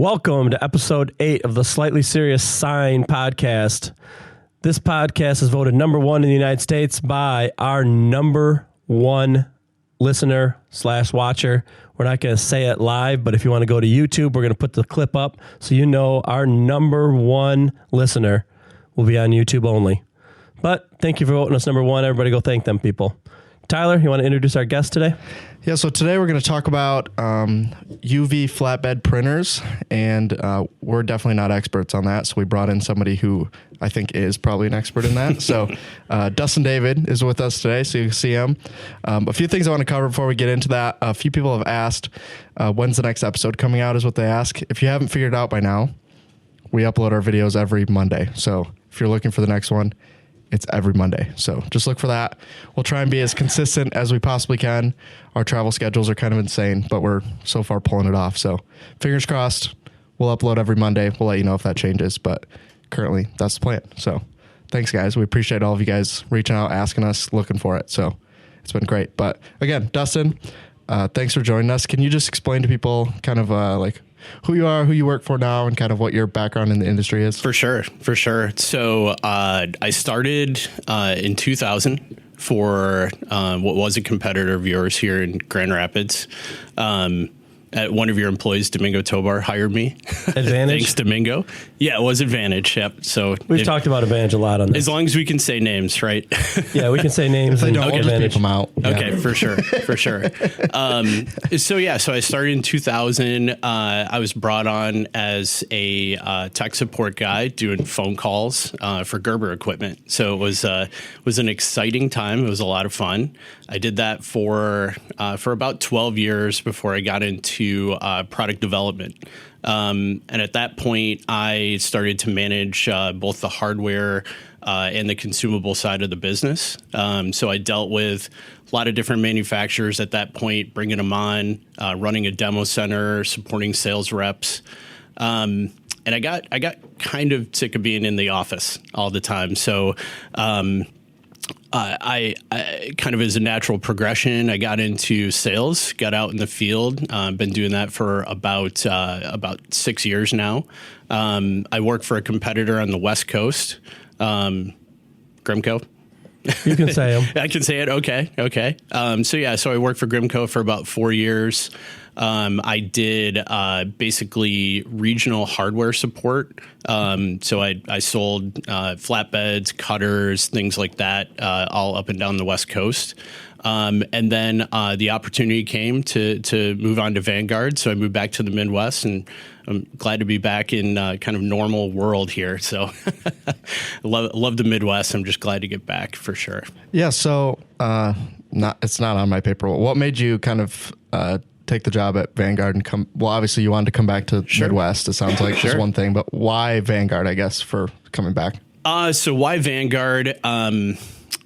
Welcome to episode 8 of the Slightly Serious Sign podcast. This podcast is voted number 1 in the United States by our number 1 listener / watcher. We're not going to say it live, but if you want to go to YouTube, we're going to put the clip up so you know our number 1 listener will be on YouTube only. But thank you for voting us number 1. Everybody go thank them, people. Tyler, you want to introduce our guest today? Yeah, so today we're going to talk about UV flatbed printers, and we're definitely not experts on that, so we brought in somebody who I think is probably an expert in that. So Dustin David is with us today, so you can see him. A few things I want to cover before we get into that. A few people have asked, when's the next episode coming out is what they ask. If you haven't figured it out by now, we upload our videos every Monday. So if you're looking for the next one, it's every Monday. So just look for that. We'll try and be as consistent as we possibly can. Our travel schedules are kind of insane, but we're so far pulling it off. So fingers crossed, we'll upload every Monday. We'll let you know if that changes, but currently that's the plan. So thanks, guys. We appreciate all of you guys reaching out, asking us, looking for it. So it's been great. But again, Dustin, thanks for joining us. Can you just explain to people kind of like who you are, who you work for now, and kind of what your background in the industry is? For sure. So I started in 2000 for what was a competitor of yours here in Grand Rapids. One of your employees, Domingo Tobar, hired me. Advantage? Thanks, Domingo. Yeah, it was Advantage. Yep. So We've talked about Advantage a lot on this. As long as we can say names, right? Yeah, we can say names. If they don't, we'll just beep them out. Yeah. Okay, for sure. So I started in 2000. I was brought on as a tech support guy doing phone calls for Gerber equipment. So it was an exciting time. It was a lot of fun. I did that for about 12 years before I got into product development. And at that point, I started to manage both the hardware and the consumable side of the business. So I dealt with a lot of different manufacturers at that point, bringing them on, running a demo center, supporting sales reps. And I got kind of sick of being in the office all the time. So I kind of as a natural progression, I got into sales, got out in the field. Been doing that for about 6 years now. I work for a competitor on the West Coast, Grimco. You can say them. I can say it. Okay. So I worked for Grimco for about 4 years. I did basically regional hardware support. So I sold flatbeds, cutters, things like that, all up and down the West Coast. And then the opportunity came to move on to Vanguard. So I moved back to the Midwest, and I'm glad to be back in kind of normal world here. So love the Midwest. I'm just glad to get back for sure. Yeah. So it's not on my paper. What made you kind of take the job at Vanguard and come? Well, obviously you wanted to come back to Midwest. It sounds like just one thing, but why Vanguard, I guess, for coming back? So why Vanguard?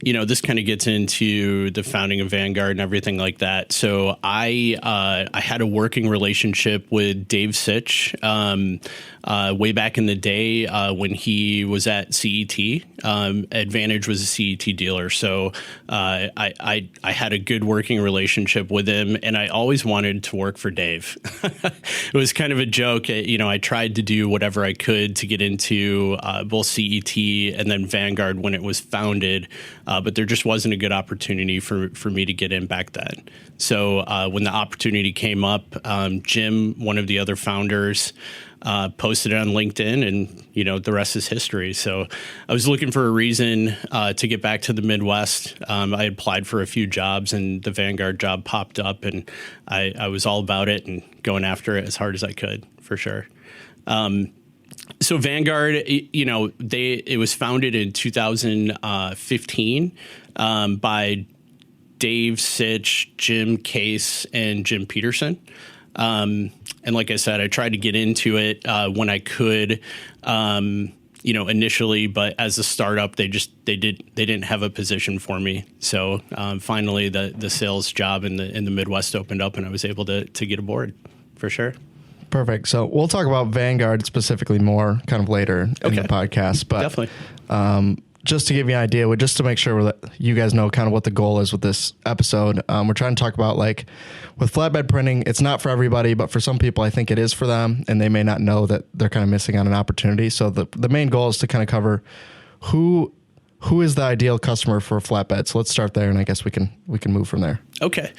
This kind of gets into the founding of Vanguard and everything like that. So I had a working relationship with Dave Sitch way back in the day when he was at CET. Advantage was a CET dealer. So I had a good working relationship with him, and I always wanted to work for Dave. It was kind of a joke. I tried to do whatever I could to get into both CET and then Vanguard when it was founded. But there just wasn't a good opportunity for me to get in back then. So when the opportunity came up, Jim, one of the other founders, posted it on LinkedIn, and the rest is history. So I was looking for a reason to get back to the Midwest. I applied for a few jobs, and the Vanguard job popped up, and I was all about it and going after it as hard as I could, for sure. So Vanguard, it was founded in 2015 by Dave Sitch, Jim Case, and Jim Peterson. And like I said, I tried to get into it when I could, initially, but as a startup, they didn't have a position for me. So finally, the sales job in the Midwest opened up, and I was able to get aboard, for sure. Perfect. So we'll talk about Vanguard specifically more kind of later in the podcast. But definitely. just to give you an idea, just to make sure that you guys know kind of what the goal is with this episode, we're trying to talk about like with flatbed printing, it's not for everybody, but for some people, I think it is for them, and they may not know that they're kind of missing on an opportunity. So the main goal is to kind of cover who is the ideal customer for a flatbed. So let's start there, and I guess we can move from there. Okay.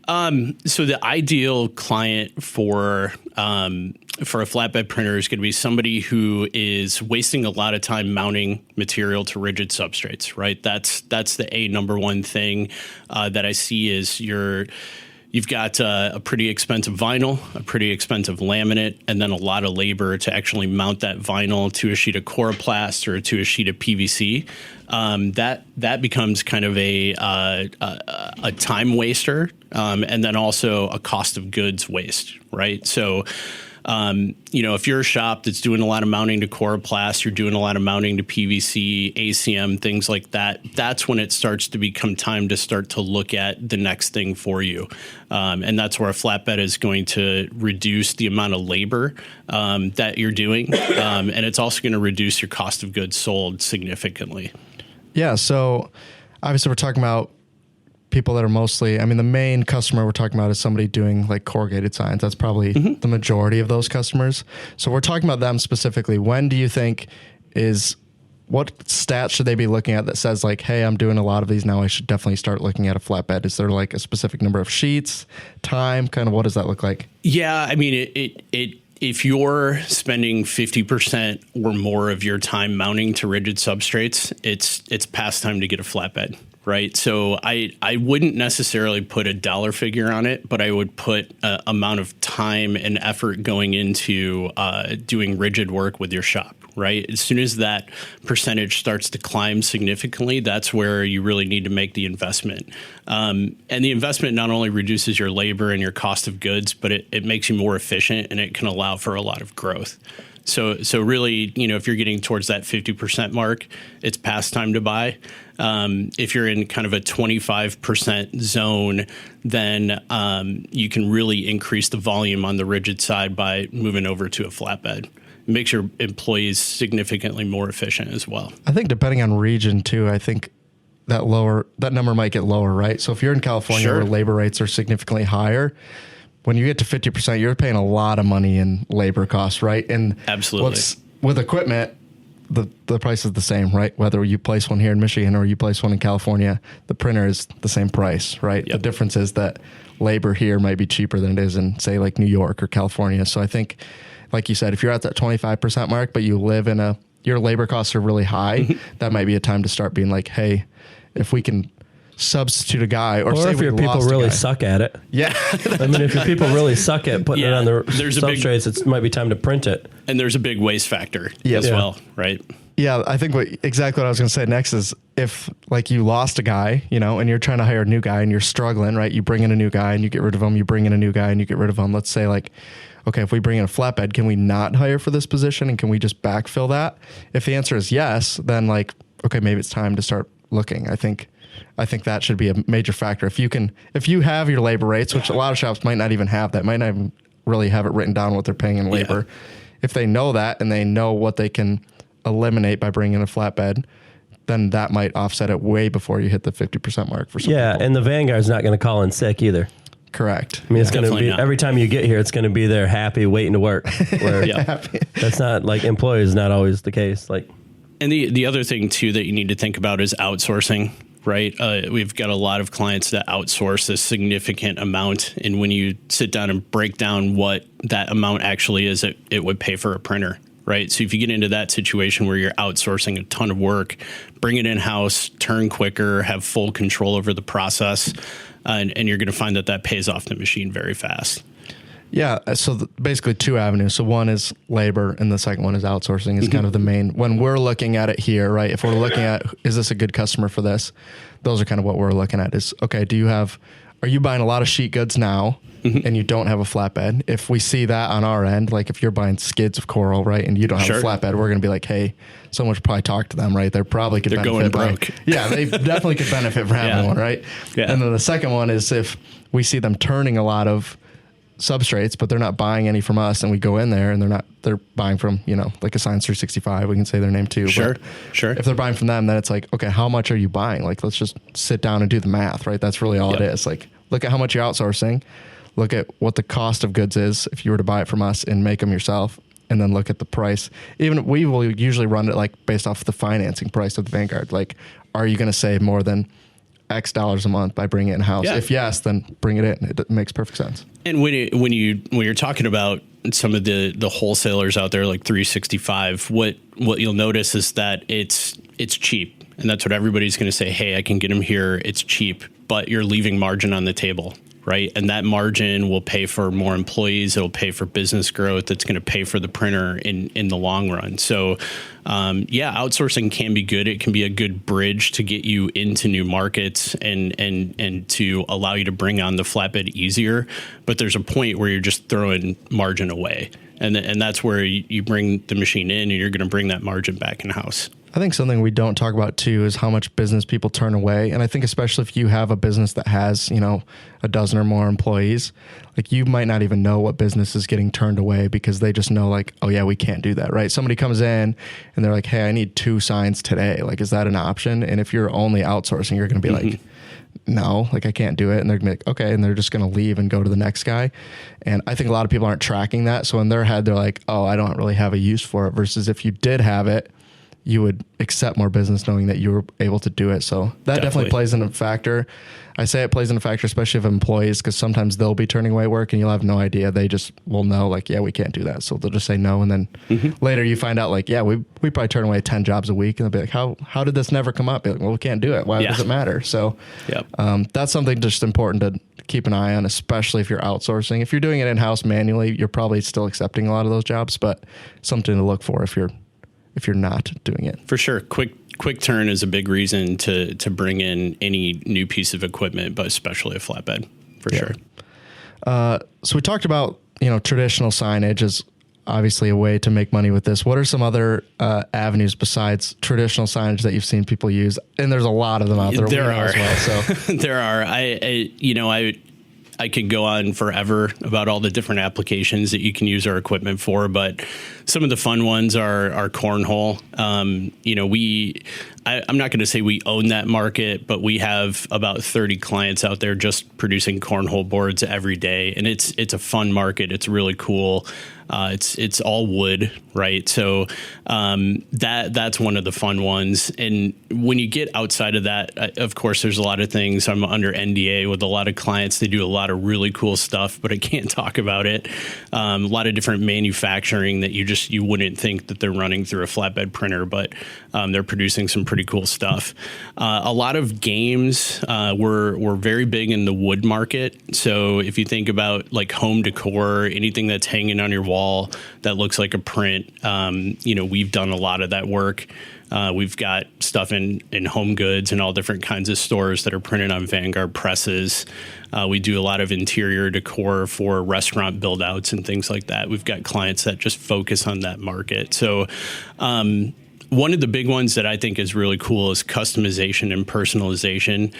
So the ideal client for a flatbed printer is going to be somebody who is wasting a lot of time mounting material to rigid substrates, right? That's the number one thing that I see is you've got a pretty expensive vinyl, a pretty expensive laminate, and then a lot of labor to actually mount that vinyl to a sheet of coroplast or to a sheet of PVC. That becomes kind of a time waster, and then also a cost of goods waste, right? So, if you're a shop that's doing a lot of mounting to coroplast, you're doing a lot of mounting to PVC, ACM, things like that, that's when it starts to become time to start to look at the next thing for you. And that's where a flatbed is going to reduce the amount of labor that you're doing. And it's also going to reduce your cost of goods sold significantly. Yeah. So obviously we're talking about people that are mostly, the main customer we're talking about is somebody doing like corrugated signs. That's probably the majority of those customers. So we're talking about them specifically. When do you think what stats should they be looking at that says like, hey, I'm doing a lot of these now, I should definitely start looking at a flatbed? Is there like a specific number of sheets, time, kind of what does that look like? Yeah. If you're spending 50% or more of your time mounting to rigid substrates, it's past time to get a flatbed. Right. So I wouldn't necessarily put a dollar figure on it, but I would put an amount of time and effort going into doing rigid work with your shop. Right. As soon as that percentage starts to climb significantly, that's where you really need to make the investment. And the investment not only reduces your labor and your cost of goods, but it makes you more efficient and it can allow for a lot of growth. So really, if you're getting towards that 50% mark, it's past time to buy. If you're in kind of a 25% zone, then you can really increase the volume on the rigid side by moving over to a flatbed. It makes your employees significantly more efficient as well. I think depending on region too, I think that number might get lower, right? So if you're in California where labor rates are significantly higher, when you get to 50%, you're paying a lot of money in labor costs, right? And absolutely, with equipment, the price is the same, right? Whether you place one here in Michigan or you place one in California, the printer is the same price, right? Yep. The difference is that labor here might be cheaper than it is in, say, like New York or California. So I think, like you said, if you're at that 25% mark, but you live in your labor costs are really high, that might be a time to start being like, hey, if we can substitute a guy, or say if your people really suck at it. Yeah. If your people really suck at putting it on their substrates, it might be time to print it. And there's a big waste factor as well, right? Yeah, I think exactly what I was going to say next is if like you lost a guy, and you're trying to hire a new guy and you're struggling, right? You bring in a new guy and you get rid of him. You bring in a new guy and you get rid of him. Let's say like, okay, if we bring in a flatbed, can we not hire for this position and can we just backfill that? If the answer is yes, then like, okay, maybe it's time to start looking. I think that should be a major factor. If you have your labor rates, which a lot of shops might not even have that, might not even really have it written down what they're paying in labor. Yeah. If they know that and they know what they can eliminate by bringing in a flatbed, then that might offset it way before you hit the 50% mark for some people. And the Vanguard's not going to call in sick either. Correct. It's going to be every time you get here, it's going to be there happy, waiting to work. Where that's not like employees, not always the case. Like, and the other thing too that you need to think about is outsourcing. Right. We've got a lot of clients that outsource a significant amount. And when you sit down and break down what that amount actually is, it would pay for a printer. Right. So if you get into that situation where you're outsourcing a ton of work, bring it in house, turn quicker, have full control over the process, and you're going to find that pays off the machine very fast. Yeah. So basically two avenues. So one is labor and the second one is outsourcing is kind of the main, when we're looking at it here, right? If we're looking at, is this a good customer for this? Those are kind of what we're looking at is, okay, are you buying a lot of sheet goods now and you don't have a flatbed? If we see that on our end, like if you're buying skids of coral, right, and you don't have a flatbed, we're going to be like, hey, someone should probably talk to them, right? They're benefit. Going broke. Yeah, they definitely could benefit from having one, right? Yeah. And then the second one is if we see them turning a lot of substrates, but they're not buying any from us. And we go in there and they're buying from, like a Science 365, we can say their name too. Sure. If they're buying from them, then it's like, okay, how much are you buying? Like, let's just sit down and do the math, right? That's really all it is. Like, look at how much you're outsourcing, look at what the cost of goods is if you were to buy it from us and make them yourself, and then look at the price. Even we will usually run it like based off the financing price of the Vanguard. Like, are you going to save more than X dollars a month by bringing it in house? If yes, then bring it in. It makes perfect sense. And when you're talking about some of the wholesalers out there like 365, what you'll notice is that it's cheap, and that's what everybody's going to say. Hey, I can get them here. It's cheap, but you're leaving margin on the table. Right. And that margin will pay for more employees. It'll pay for business growth. It's going to pay for the printer in the long run. So, outsourcing can be good. It can be a good bridge to get you into new markets and to allow you to bring on the flatbed easier. But there's a point where you're just throwing margin away. And that's where you bring the machine in and you're going to bring that margin back in house. I think something we don't talk about too is how much business people turn away. And I think especially if you have a business that has, a dozen or more employees, like you might not even know what business is getting turned away because they just know like, oh yeah, we can't do that, right? Somebody comes in and they're like, hey, I need 2 signs today. Like, is that an option? And if you're only outsourcing, you're going to be like, no, like I can't do it. And they're gonna be like, okay. And they're just going to leave and go to the next guy. And I think a lot of people aren't tracking that. So in their head, they're like, oh, I don't really have a use for it. Versus if you did have it, you would accept more business knowing that you were able to do it. So that definitely plays in a factor. I say it plays in a factor, especially of employees, because sometimes they'll be turning away work and you'll have no idea. They just will know like, yeah, we can't do that. So they'll just say no. And then later you find out like, yeah, we probably turn away 10 jobs a week. And they'll be like, how did this never come up? Be like, well, we can't do it. Why does it matter? So that's something just important to keep an eye on, especially if you're outsourcing. If you're doing it in-house manually, you're probably still accepting a lot of those jobs, but something to look for if you're not doing it. For sure. Quick turn is a big reason to bring in any new piece of equipment, but especially a flatbed for sure. So we talked about, traditional signage is obviously a way to make money with this. What are some other avenues besides traditional signage that you've seen people use? And there's a lot of them out there. There are. As well, so. There are. I could go on forever about all the different applications that you can use our equipment for, but some of the fun ones are cornhole. I'm not going to say we own that market, but we have about 30 clients out there just producing cornhole boards every day, and it's a fun market. It's really cool. It's all wood, right? So that's one of the fun ones. And when you get outside of that, of course, there's a lot of things. I'm under NDA with a lot of clients. They do a lot of really cool stuff, but I can't talk about it. A lot of different manufacturing that you wouldn't think that they're running through a flatbed printer, but they're producing some pretty cool stuff. A lot of games, we're very big in the wood market. So if you think about like home decor, anything that's hanging on your wall that looks like a print, we've done a lot of that work. We've got stuff in Home Goods and all different kinds of stores that are printed on Vanguard presses. We do a lot of interior decor for restaurant build outs and things like that. We've got clients that just focus on that market. So one of the big ones that I think is really cool is customization and personalization,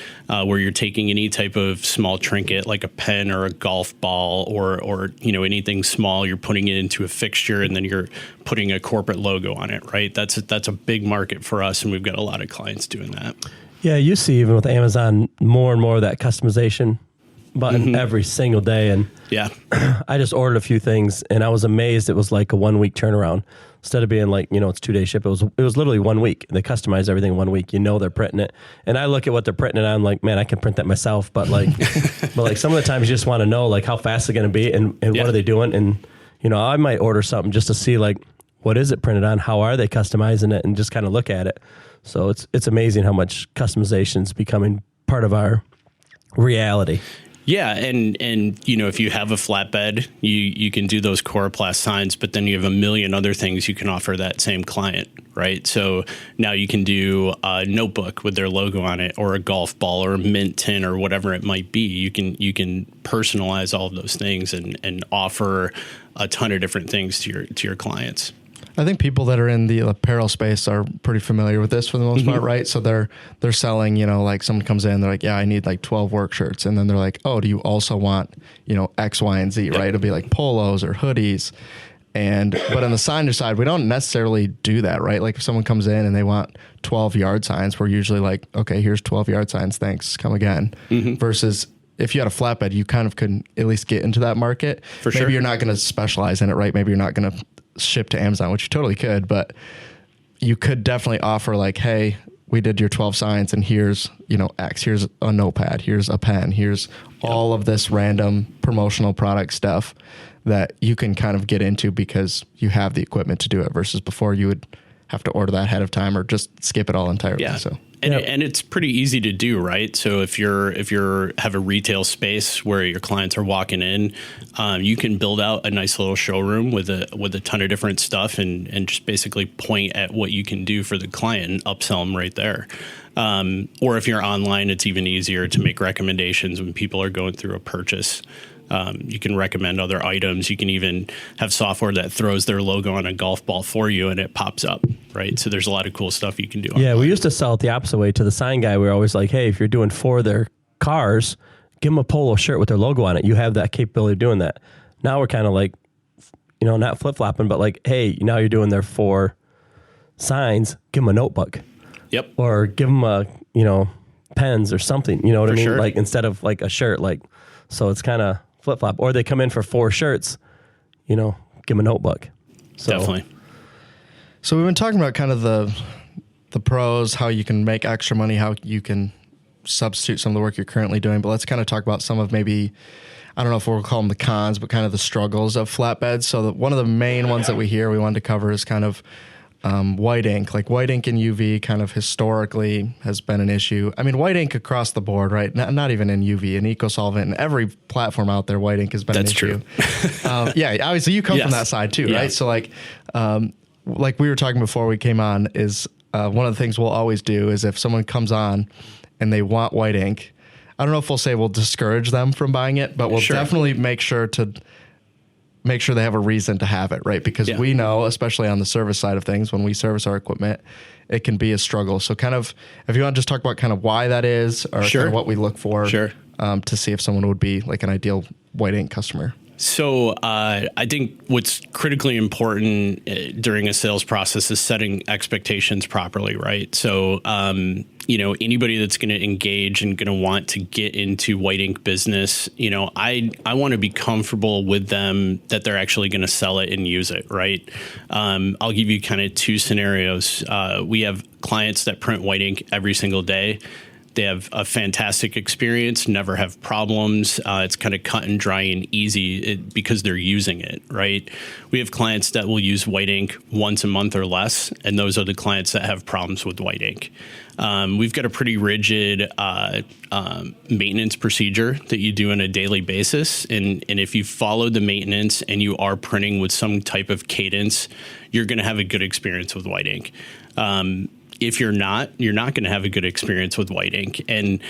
where you're taking any type of small trinket like a pen or a golf ball or anything small, you're putting it into a fixture and then you're putting a corporate logo on it, right? That's a big market for us, and we've got a lot of clients doing that. Yeah, you see even with Amazon more and more of that customization button every single day. And I just ordered a few things and I was amazed it was like a 1 week turnaround. Instead of being like, it's 2-day ship, it was literally 1 week. They customize everything in 1 week. They're printing it. And I look at what they're printing and I'm like, man, I can print that myself. But like, some of the times you just want to know like how fast it's going to be and what are they doing? And, I might order something just to see like, what is it printed on? How are they customizing it? And just kind of look at it. So it's amazing how much customization is becoming part of our reality. Yeah, and if you have a flatbed, you can do those Coroplast signs, but then you have a million other things you can offer that same client, right? So now you can do a notebook with their logo on it, or a golf ball, or a mint tin, or whatever it might be. You can personalize all of those things and offer a ton of different things to your clients. I think people that are in the apparel space are pretty familiar with this for the most part, right? So they're selling, like someone comes in, they're like, yeah, I need like 12 work shirts. And then they're like, oh, do you also want, X, Y, and Z, right? It'll be like polos or hoodies. But on the signage side, we don't necessarily do that, right? Like if someone comes in and they want 12 yard signs, we're usually like, okay, here's 12 yard signs. Thanks. Come again. Versus if you had a flatbed, you kind of could at least get into that market. Maybe you're not going to specialize in it, right? Maybe you're not going to ship to Amazon, which you totally could, but you could definitely offer like, hey, we did your 12 signs and here's, X, here's a notepad, here's a pen, here's all of this random promotional product stuff that you can kind of get into because you have the equipment to do it versus before you would have to order that ahead of time or just skip it all entirely. Yeah. So. And it's pretty easy to do, right? So if you're have a retail space where your clients are walking in, you can build out a nice little showroom with a ton of different stuff and just basically point at what you can do for the client and upsell them right there. Or if you're online, it's even easier to make recommendations when people are going through a purchase. You can recommend other items. You can even have software that throws their logo on a golf ball for you and it pops up, right? So there's a lot of cool stuff you can do. Yeah, we used to sell it the opposite way to the sign guy. We were always like, hey, if you're doing 4 of their cars, give them a polo shirt with their logo on it. You have that capability of doing that. Now we're kind of like, not flip-flopping, but like, hey, now you're doing their 4 signs, give them a notebook. Yep. Or give them pens or something, you know what I mean? Sure. Like instead of like a shirt, like, so it's kind of flip-flop. Or they come in for 4 shirts, give them a notebook. So, definitely. So we've been talking about kind of the pros, how you can make extra money, how you can substitute some of the work you're currently doing. But let's kind of talk about some of maybe, I don't know if we'll call them the cons, but kind of the struggles of flatbeds. So one of the main ones that we wanted to cover is kind of white ink. Like white ink and UV kind of historically has been an issue. I mean, white ink across the board, right? Not even in UV, and EcoSolvent and every platform out there, white ink has been an issue. That's true. Yeah, obviously you come from that side too, right? So like we were talking before we came on is one of the things we'll always do is if someone comes on and they want white ink, I don't know if we'll say we'll discourage them from buying it, but we'll definitely make sure they have a reason to have it, right? Because we know, especially on the service side of things, when we service our equipment, it can be a struggle. So kind of, if you want to just talk about kind of why that is or kind of what we look for to see if someone would be like an ideal white ink customer. So I think what's critically important during a sales process is setting expectations properly, right? So, anybody that's going to engage and going to want to get into white ink business, I want to be comfortable with them that they're actually going to sell it and use it, right? I'll give you kind of 2 scenarios. We have clients that print white ink every single day. They have a fantastic experience, never have problems. It's kind of cut and dry and easy because they're using it, right? We have clients that will use white ink once a month or less, and those are the clients that have problems with white ink. We've got a pretty rigid maintenance procedure that you do on a daily basis. And if you follow the maintenance and you are printing with some type of cadence, you're going to have a good experience with white ink. If you're not going to have a good experience with white ink. And,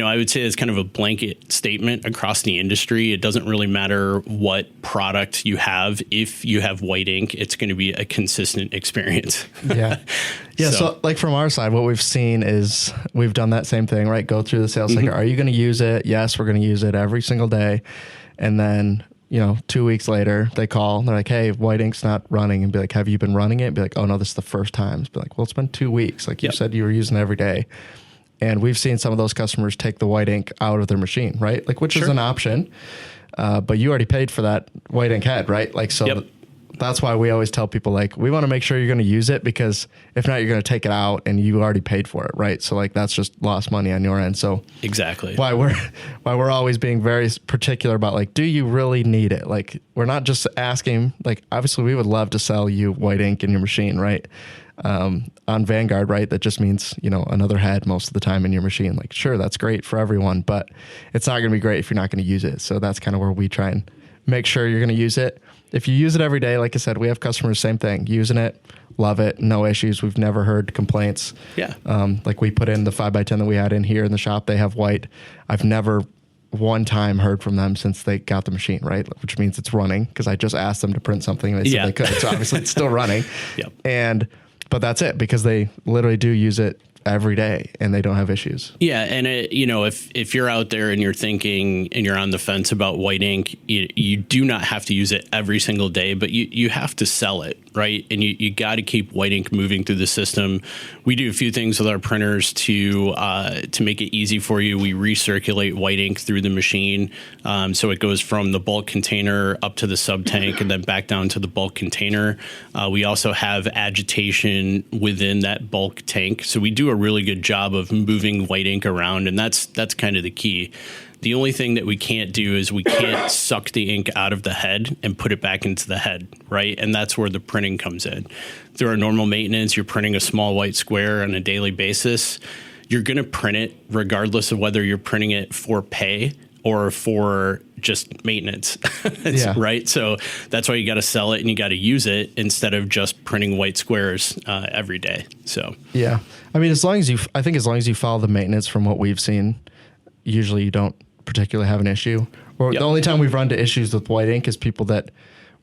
I would say it's kind of a blanket statement across the industry. It doesn't really matter what product you have. If you have white ink, it's going to be a consistent experience. Yeah. Yeah. So like from our side, what we've seen is we've done that same thing, right? Go through the sales cycle. Are you going to use it? Yes, we're going to use it every single day. And then, 2 weeks later, they call. They're like, hey, white ink's not running. And be like, have you been running it? Be like, oh, no, this is the first time. Be like, well, it's been 2 weeks. Like you said, you were using it every day. And we've seen some of those customers take the white ink out of their machine, right? Like, which is an option. But you already paid for that white ink head, right? Like, so that's why we always tell people, like, we want to make sure you're going to use it, because if not, you're going to take it out and you already paid for it, right? So like, that's just lost money on your end. So exactly why we're always being very particular about, like, do you really need it? Like, we're not just asking, like, obviously we would love to sell you white ink in your machine, right? On Vanguard, right? That just means, another head most of the time in your machine. Like, sure, that's great for everyone, but it's not going to be great if you're not going to use it. So that's kind of where we try and make sure you're going to use it. If you use it every day, like I said, we have customers, same thing, using it, love it, no issues. We've never heard complaints. Yeah. Like we put in the 5x10 that we had in here in the shop, they have white. I've never one time heard from them since they got the machine, right? Which means it's running, because I just asked them to print something and they said they could. So obviously it's still running. Yep. But that's it, because they literally do use it every day and they don't have issues. Yeah. And if you're out there and you're thinking and you're on the fence about white ink, you do not have to use it every single day, but you have to sell it, right? And you got to keep white ink moving through the system. We do a few things with our printers to make it easy for you. We recirculate white ink through the machine. So it goes from the bulk container up to the sub tank and then back down to the bulk container. We also have agitation within that bulk tank. So we do a really good job of moving white ink around, and that's kind of the key. The only thing that we can't do is we can't suck the ink out of the head and put it back into the head, right? And that's where the printing comes in. Through our normal maintenance, you're printing a small white square on a daily basis. You're going to print it regardless of whether you're printing it for pay or for just maintenance, right? So that's why you got to sell it and you got to use it instead of just printing white squares every day. So yeah, I mean, as long as you follow the maintenance from what we've seen, usually you don't particularly have an issue. Or the only time we've run into issues with white ink is people that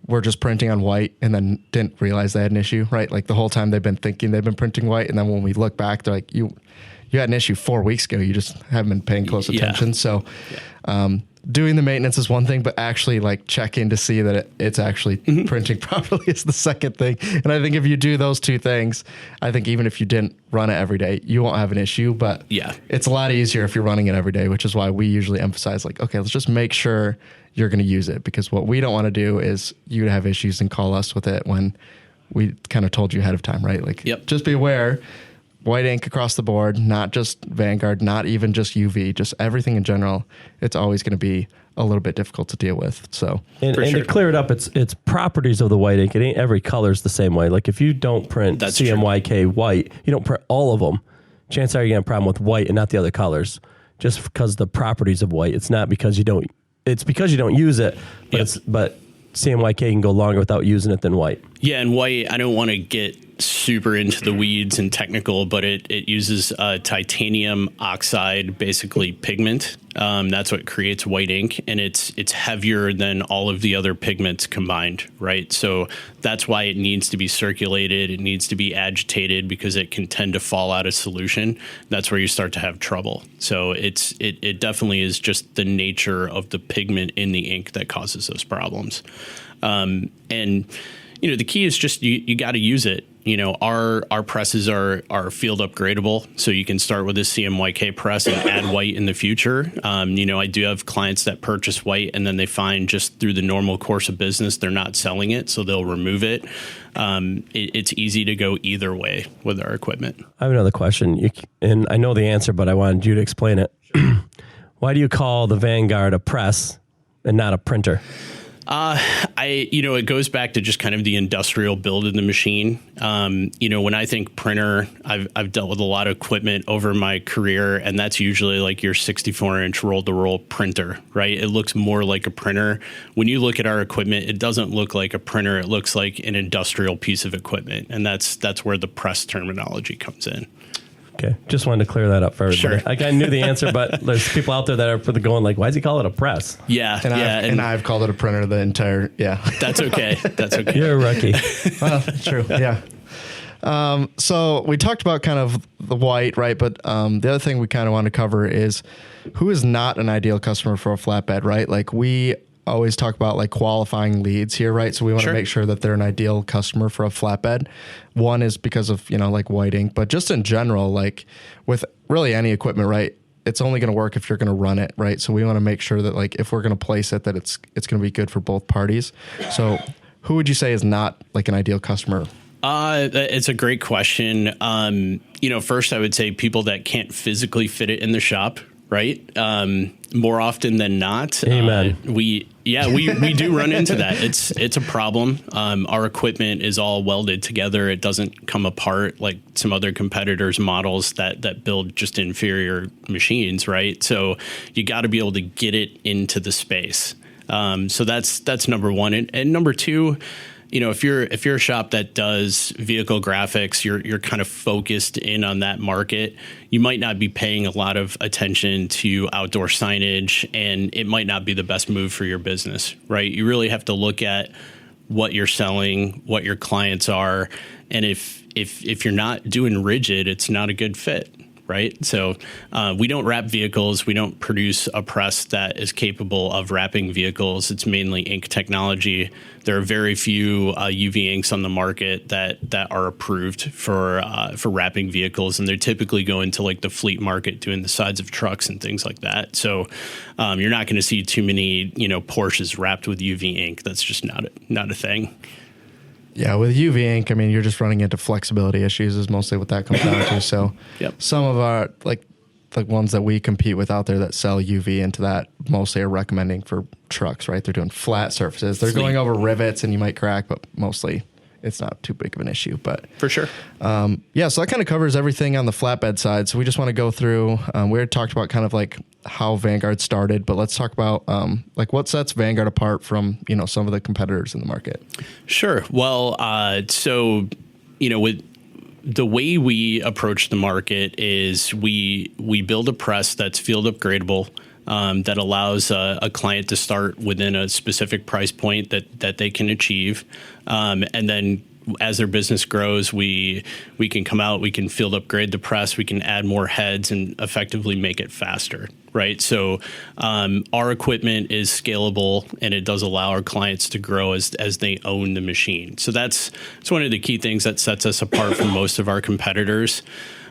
were just printing on white and then didn't realize they had an issue, right? Like the whole time they've been thinking they've been printing white, and then when we look back, they're like, you had an issue 4 weeks ago. You just haven't been paying close attention. So doing the maintenance is one thing, but actually like checking to see that it's actually printing properly is the second thing. And I think if you do those two things, I think even if you didn't run it every day, you won't have an issue. But it's a lot easier if you're running it every day, which is why we usually emphasize like, okay, let's just make sure you're going to use it, because what we don't want to do is you to have issues and call us with it when we kind of told you ahead of time, right? Like, just be aware. White ink across the board, not just Vanguard, not even just UV, just everything in general. It's always going to be a little bit difficult to deal with. So, and to clear it up, it's properties of the white ink. It ain't every color's the same way. Like if you don't print CMYK white, you don't print all of them. Chances are you're going to have a problem with white and not the other colors, just because the properties of white. It's not because you don't. It's because you don't use it, but CMYK can go longer without using it than white. Yeah, and white, I don't want to get super into the weeds and technical, but it uses titanium oxide, basically pigment. That's what creates white ink, and it's heavier than all of the other pigments combined, right? So that's why it needs to be circulated. It needs to be agitated because it can tend to fall out of solution. That's where you start to have trouble. So it definitely is just the nature of the pigment in the ink that causes those problems. And the key is just you got to use it. Our presses are field upgradable, so you can start with a CMYK press and add white in the future. I do have clients that purchase white and then they find just through the normal course of business they're not selling it, so they'll remove it. It's easy to go either way with our equipment. I have another question, and I know the answer, but I wanted you to explain it. Why do you call the Vanguard a press and not a printer? It goes back to just kind of the industrial build of the machine. When I think printer, I've dealt with a lot of equipment over my career, and that's usually like your 64-inch roll-to-roll printer, right? It looks more like a printer. When you look at our equipment, it doesn't look like a printer. It looks like an industrial piece of equipment, and that's where the press terminology comes in. Okay, just wanted to clear that up for everybody. Sure. Like I knew the answer, but there's people out there that are going like, "Why does he call it a press?" Yeah, and I've called it a printer the entire. Yeah, that's okay. That's okay. You're a rookie. Well, true. Yeah. So we talked about kind of the white, right? But the other thing we kind of want to cover is who is not an ideal customer for a flatbed, right? Like we always talk about like qualifying leads here, right? So we want to make sure that they're an ideal customer for a flatbed. One is because of, like white ink, but just in general, like with really any equipment, right? It's only going to work if you're going to run it, right? So we want to make sure that like if we're going to place it, that it's going to be good for both parties. So who would you say is not like an ideal customer? It's a great question. First I would say people that can't physically fit it in the shop, right? More often than not. Amen. We do run into that. It's a problem. Our equipment is all welded together. It doesn't come apart like some other competitors' models that build just inferior machines, right? So you got to be able to get it into the space. So that's number one. And number two, if you're a shop that does vehicle graphics, you're kind of focused in on that market. You might not be paying a lot of attention to outdoor signage, and it might not be the best move for your business, right? You really have to look at what you're selling, what your clients are, and if you're not doing rigid, it's not a good fit. Right. So we don't wrap vehicles. We don't produce a press that is capable of wrapping vehicles. It's mainly ink technology. There are very few UV inks on the market that are approved for wrapping vehicles. And they typically go into like the fleet market doing the sides of trucks and things like that. So you're not going to see too many, Porsches wrapped with UV ink. That's just not a thing. Yeah, with UV ink, I mean, you're just running into flexibility issues is mostly what that comes down to. So some of our, like ones that we compete with out there that sell UV into that mostly are recommending for trucks, right? They're doing flat surfaces. They're going over rivets and you might crack, but mostly it's not too big of an issue. But for sure. So that kind of covers everything on the flatbed side. So we just want to go through, we had talked about kind of like how Vanguard started, but let's talk about like what sets Vanguard apart from, some of the competitors in the market. Sure. Well, so, with the way we approach the market is we build a press that's field upgradable, that allows a client to start within a specific price point that they can achieve. And then as their business grows, we can come out, we can field upgrade the press, we can add more heads and effectively make it faster. Right. So our equipment is scalable and it does allow our clients to grow as they own the machine. So it's one of the key things that sets us apart from most of our competitors.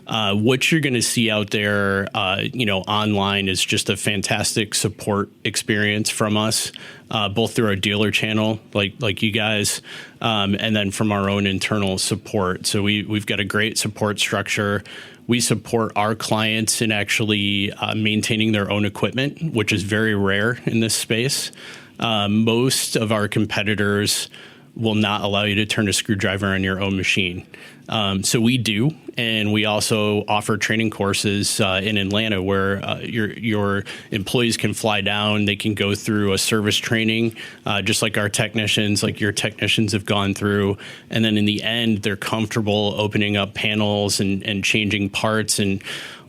What you're going to see out there, online is just a fantastic support experience from us, both through our dealer channel, like you guys, and then from our own internal support. So we've got a great support structure. We support our clients in actually maintaining their own equipment, which is very rare in this space. Most of our competitors will not allow you to turn a screwdriver on your own machine. So we do, and we also offer training courses in Atlanta where your employees can fly down. They can go through a service training, just like our technicians, like your technicians have gone through. And then in the end, they're comfortable opening up panels and changing parts. And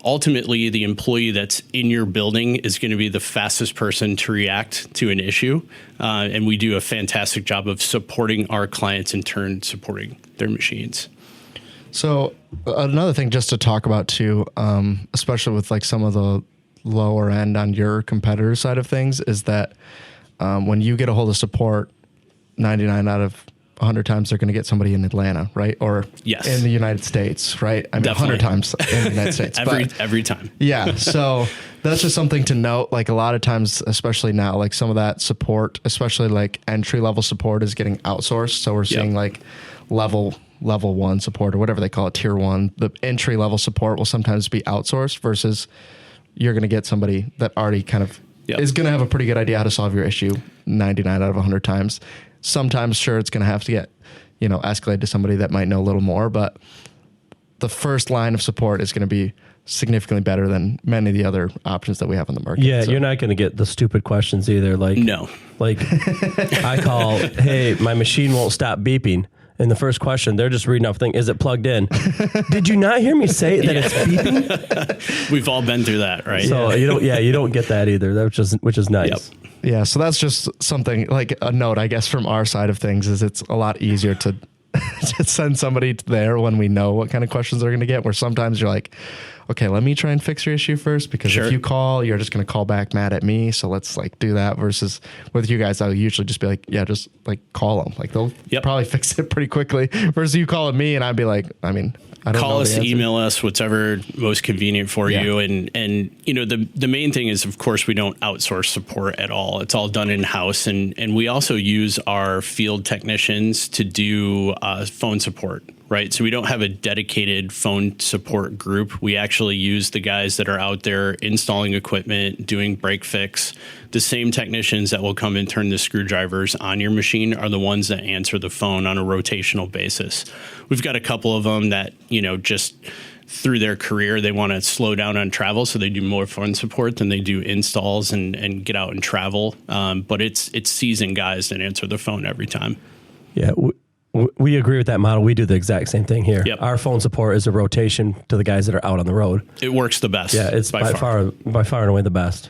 ultimately, the employee that's in your building is going to be the fastest person to react to an issue. And we do a fantastic job of supporting our clients, in turn supporting their machines. So another thing just to talk about too, especially with like some of the lower end on your competitor side of things, is that when you get a hold of support, 99 out of 100 times they're going to get somebody in Atlanta, right? Or in the United States, right? I mean, Definitely. 100 times in the United States. every time. Yeah. So that's just something to note. Like a lot of times, especially now, like some of that support, especially like entry level support is getting outsourced. So we're seeing like level one support or whatever they call it, tier one. The entry level support will sometimes be outsourced versus you're going to get somebody that already kind of is going to have a pretty good idea how to solve your issue 99 out of 100 times. Sometimes, sure, it's going to have to get, escalated to somebody that might know a little more, but the first line of support is going to be significantly better than many of the other options that we have on the market. Yeah, so you're not going to get the stupid questions either. Like, no. Like, I call, hey, my machine won't stop beeping. And the first question, they're just reading off thing, is it plugged in? Did you not hear me say that it's beeping? We've all been through that, right? So you don't get that either, which is nice. Yep. Yeah, so that's just something like a note, I guess, from our side of things is it's a lot easier to send somebody there when we know what kind of questions they're going to get, where sometimes you're like, okay, let me try and fix your issue first, because if you call, you're just going to call back mad at me. So let's like do that, versus with you guys, I'll usually just be like, yeah, just like call them. Like they'll probably fix it pretty quickly, versus you calling me and I'd be like, I mean, I don't call know us, email us, whatever most convenient for you. And the main thing is, of course, we don't outsource support at all. It's all done in house. And we also use our field technicians to do phone support, right? So we don't have a dedicated phone support group. We actually use the guys that are out there installing equipment, doing break fix. The same technicians that will come and turn the screwdrivers on your machine are the ones that answer the phone on a rotational basis. We've got a couple of them that, just through their career, they want to slow down on travel. So they do more phone support than they do installs and get out and travel. But it's seasoned guys that answer the phone every time. Yeah. We agree with that model. We do the exact same thing here. Yep. Our phone support is a rotation to the guys that are out on the road. It works the best. Yeah, it's by far and away the best.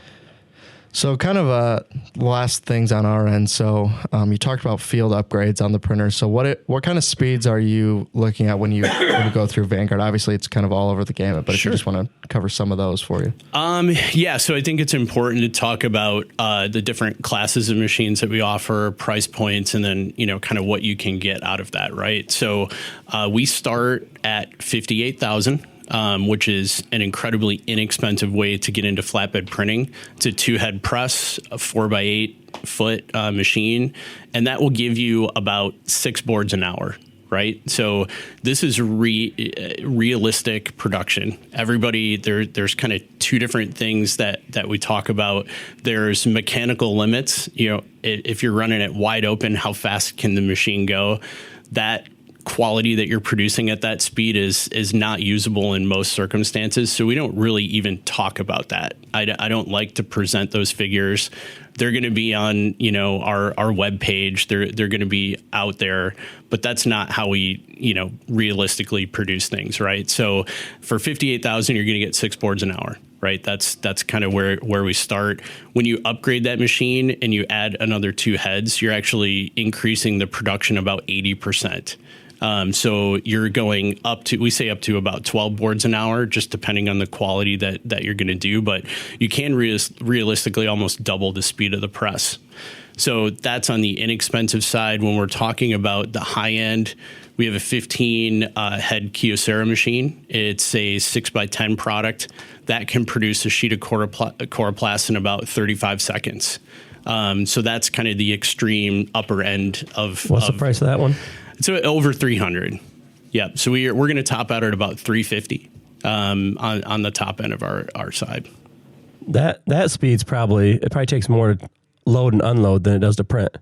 So kind of last things on our end. So you talked about field upgrades on the printer. So what kind of speeds are you looking at when you go through Vanguard? Obviously, it's kind of all over the gamut, but if you just want to cover some of those for you. Yeah, so I think it's important to talk about the different classes of machines that we offer, price points, and then, kind of what you can get out of that, right? So we start at 58,000. Which is an incredibly inexpensive way to get into flatbed printing. It's a 2-head press, a 4x8 foot machine, and that will give you about 6 boards an hour, right? So this is realistic production. Everybody, there's kind of 2 different things that we talk about. There's mechanical limits. If you're running it wide open, how fast can the machine go? That quality that you're producing at that speed is not usable in most circumstances. So we don't really even talk about that. I don't like to present those figures. They're going to be on, our web page. They're going to be out there, but that's not how we, realistically produce things, right? So for 58,000, you're going to get 6 boards an hour, right? That's kind of where we start. When you upgrade that machine and you add another 2 heads, you're actually increasing the production about 80%. So you're going up to about 12 boards an hour, just depending on the quality that you're going to do. But you can realistically almost double the speed of the press. So that's on the inexpensive side. When we're talking about the high end, we have a 15 head Kyocera machine. It's a 6x10 product that can produce a sheet of coroplast in about 35 seconds. So that's kind of the extreme upper end of. What's the price of that one? It's over 300. Yeah. So we're going to top out at about 350 on the top end of our side. That speed's probably takes more to load and unload than it does to print.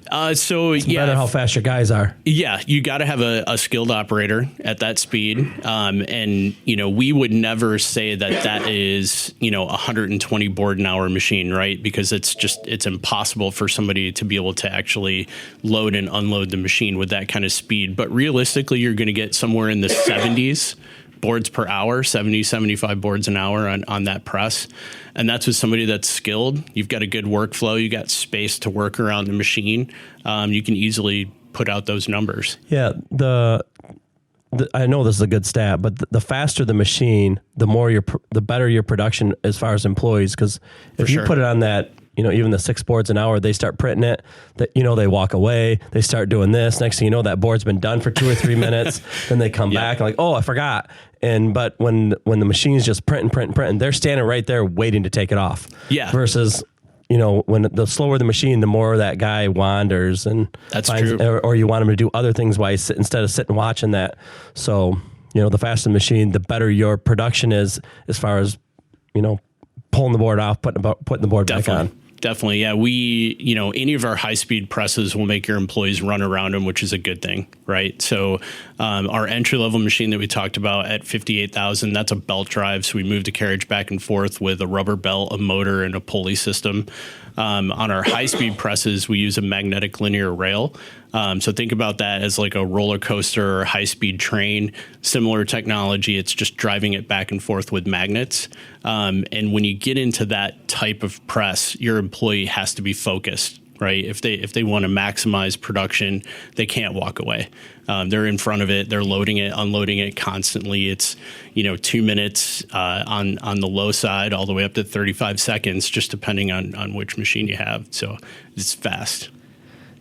It's matter how fast your guys are. Yeah, you got to have a skilled operator at that speed, and we would never say that is 120 board an hour machine, right? Because it's impossible for somebody to be able to actually load and unload the machine with that kind of speed. But realistically, you're going to get somewhere in the 70s boards per hour, 70, 75 boards an hour on that press. And that's with somebody that's skilled. You've got a good workflow. You got space to work around the machine. You can easily put out those numbers. Yeah. I know this is a good stat, but the faster the machine, the better your production as far as employees. Because if you put it on that, even the 6 boards an hour, they start printing it, they walk away, they start doing this. Next thing you know, that board's been done for 2 or 3 minutes. Then they come back like, oh, I forgot. But when the machine's just printing, they're standing right there waiting to take it off. Yeah. Versus, when the slower the machine, the more that guy wanders and that's true. Or you want him to do other things while instead of sitting watching that. So, the faster the machine, the better your production is as far as, pulling the board off, putting the board back on. Definitely. Yeah. Any of our high speed presses will make your employees run around them, which is a good thing. Right. So, our entry level machine that we talked about at 58,000, that's a belt drive. So we move the carriage back and forth with a rubber belt, a motor, and a pulley system. On our high speed presses, we use a magnetic linear rail. So think about that as like a roller coaster or high speed train, similar technology. It's just driving it back and forth with magnets. And when you get into that type of press, your employee has to be focused, right? If they want to maximize production, they can't walk away. They're in front of it. They're loading it, unloading it constantly. It's, 2 minutes on the low side all the way up to 35 seconds, just depending on which machine you have. So it's fast.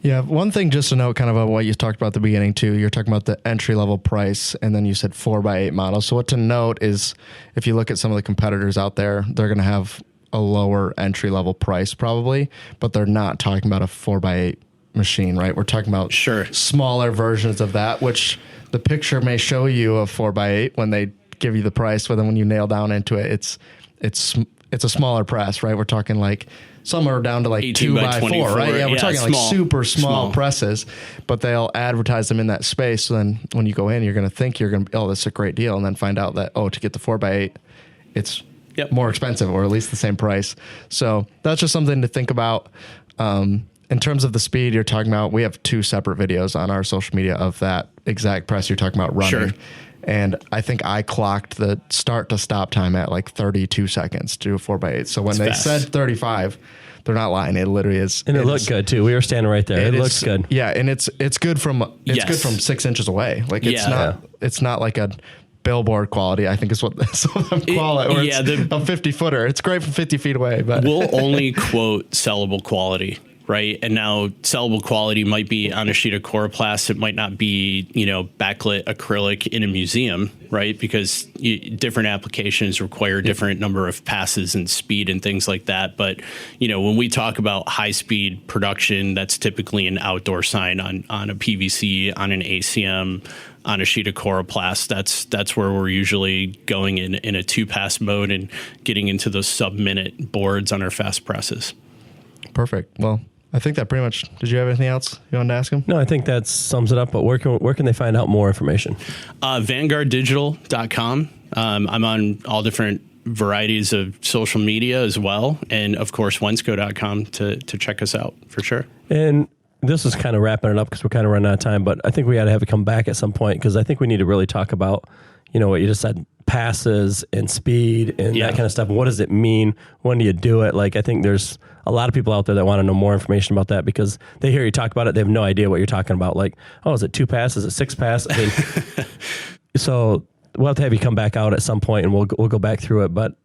Yeah, one thing just to note kind of on what you talked about at the beginning too, you're talking about the entry-level price, and then you said 4x8 model. So what to note is if you look at some of the competitors out there, they're going to have a lower entry-level price probably, but they're not talking about a 4x8 machine, right? We're talking about smaller versions of that, which the picture may show you a 4x8 when they give you the price, but then when you nail down into it, it's a smaller press, right? We're talking like some are down to like 2x4, right? Yeah, we're talking like super small presses, but they'll advertise them in that space. So then when you go in, you're going to think this is a great deal, and then find out that, to get the 4x8, it's more expensive, or at least the same price. So that's just something to think about. in terms of the speed you're talking about, we have 2 separate videos on our social media of that exact press you're talking about running. Sure. And I think I clocked the start to stop time at like 32 seconds to do a 4x8. So when they said 35, they're not lying. It literally is. And it looked good too. We were standing right there. It looks good. Yeah. And it's good from, good from 6 inches away. Like it's not like a billboard quality, I think is what some of them call it. Or it's a 50 footer. It's great from 50 feet away, but we'll only quote sellable quality. Right. And now sellable quality might be on a sheet of coroplast. It might not be, backlit acrylic in a museum. Right. Because different applications require different number of passes and speed and things like that. But, when we talk about high speed production, that's typically an outdoor sign on a PVC, on an ACM, on a sheet of coroplast. That's where we're usually going in a 2-pass mode and getting into those sub-minute boards on our fast presses. Perfect. Well, I think that pretty much. Did you have anything else you wanted to ask him? No, I think that sums it up. But where can they find out more information? VanguardDigital.com. I'm on all different varieties of social media as well, and of course Wensco.com to check us out for sure. And this is kind of wrapping it up because we're kind of running out of time. But I think we got to have it come back at some point because I think we need to really talk about what you just said, passes and speed and that kind of stuff. What does it mean? When do you do it? Like, I think there's a lot of people out there that want to know more information about that because they hear you talk about it. They have no idea what you're talking about. Like, is it 2 passes? Is it 6 passes? I mean, so we'll have to have you come back out at some point and we'll go back through it. But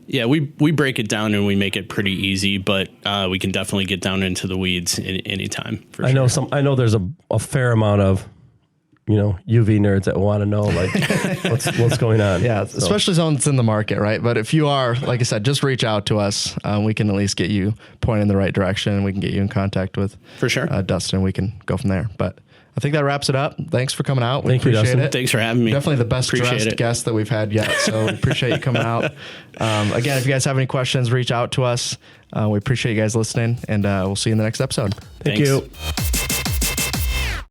we break it down and we make it pretty easy, but we can definitely get down into the weeds any time. I know there's a fair amount of UV nerds that want to know like what's going on. Yeah, especially someone that's in the market, right? But if you are, like I said, just reach out to us. We can at least get you pointed in the right direction. We can get you in contact with for sure Dustin. We can go from there. But I think that wraps it up. Thanks for coming out. We appreciate Dustin. it. Thanks for having me. Definitely the best dressed guest that we've had yet. So we appreciate you coming out. Again, if you guys have any questions, reach out to us. We appreciate you guys listening, and we'll see you in the next episode. Thank you.